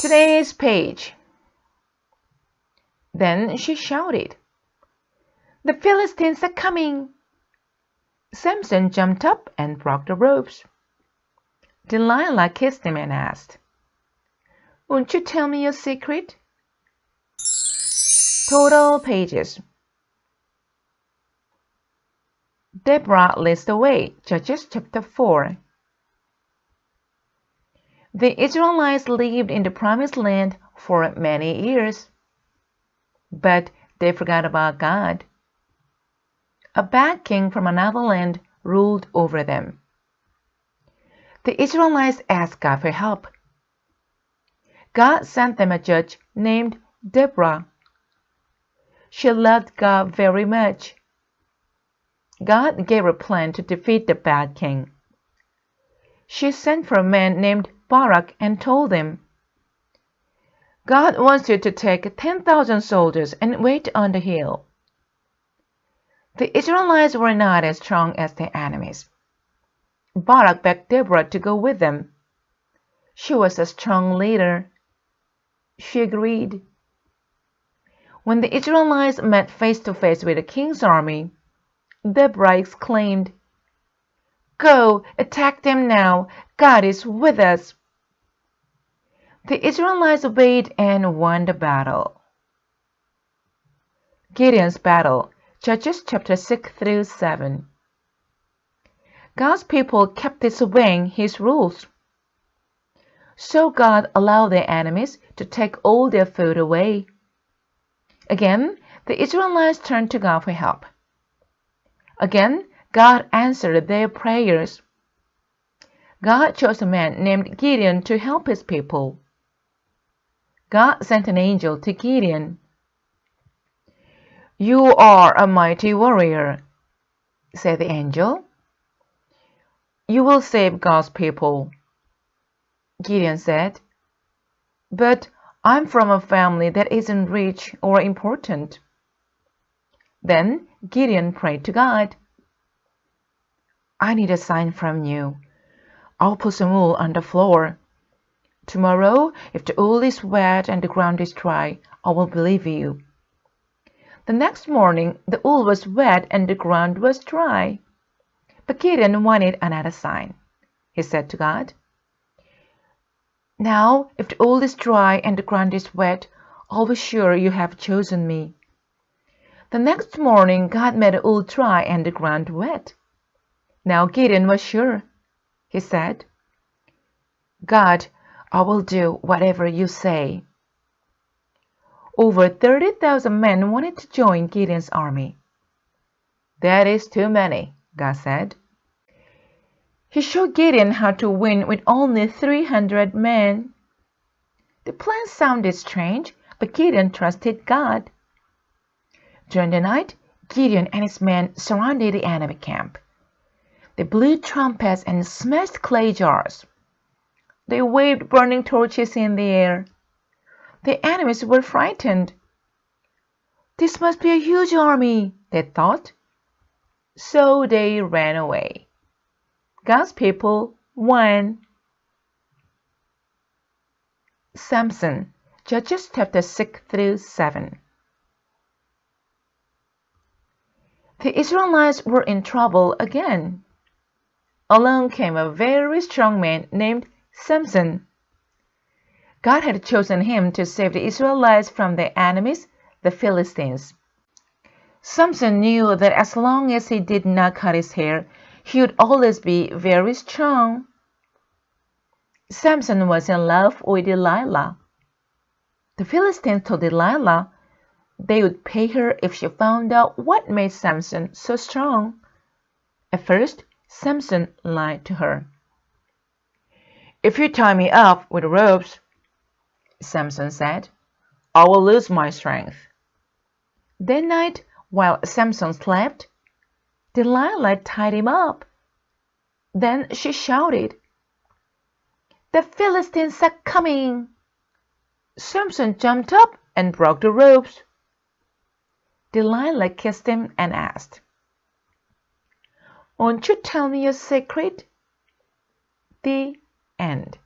Today's page. Then she shouted, "The Philistines are coming!" Samson jumped up and broke the ropes. Delilah kissed him and asked, "Won't you tell me your secret?" Total pages. Deborah leads the way, Judges chapter 4. The Israelites lived in the Promised Land for many years, but they forgot about God. A bad king from another land ruled over them. The Israelites asked God for help. God sent them a judge named Deborah. She loved God very much. God gave her a plan to defeat the bad king. She sent for a man named Barak and told him, "God wants you to take 10,000 soldiers and wait on the hill." The Israelites were not as strong as their enemies. Barak begged Deborah to go with them. She was a strong leader. She agreed. When the Israelites met face to face with the king's army, Deborah exclaimed, "Go, attack them now. God is with us." The Israelites obeyed and won the battle. Gideon's battle, Judges chapter 6 through 7. God's people kept disobeying His rules. So God allowed their enemies to take all their food away. Again, the Israelites turned to God for help. Again, God answered their prayers. God chose a man named Gideon to help His people. God sent an angel to Gideon. "You are a mighty warrior," said the angel. "You will save God's people." Gideon said, "But I'm from a family that isn't rich or important." Then Gideon prayed to God. "I need a sign from you. I'll put some wool on the floor. Tomorrow, if the wool is wet and the ground is dry, I will believe you." The next morning, the wool was wet and the ground was dry. But Gideon wanted another sign. He said to God, "Now, if the wool is dry and the ground is wet, I'll be sure you have chosen me." The next morning, God made the wool dry and the ground wet. Now Gideon was sure. He said, "God, I will do whatever you say." Over 30,000 men wanted to join Gideon's army. "That is too many," God said. He showed Gideon how to win with only 300 men. The plan sounded strange, but Gideon trusted God. During the night, Gideon and his men surrounded the enemy camp. They blew trumpets and smashed clay jars. They waved burning torches in the air. The enemies were frightened. "This must be a huge army," they thought. So they ran away. God's people won. Samson, Judges chapter 6 through 7. The Israelites were in trouble again. Along came a very strong man named Samson. God had chosen him to save the Israelites from their enemies, the Philistines. Samson knew that as long as he did not cut his hair, he would always be very strong. Samson was in love with Delilah. The Philistines told Delilah they would pay her if she found out what made Samson so strong. At first, Samson lied to her. "If you tie me up with ropes," Samson said, "I will lose my strength." That night, while Samson slept, Delilah tied him up. Then she shouted, "The Philistines are coming!" Samson jumped up and broke the ropes. Delilah kissed him and asked, "Won't you tell me your secret?" The end.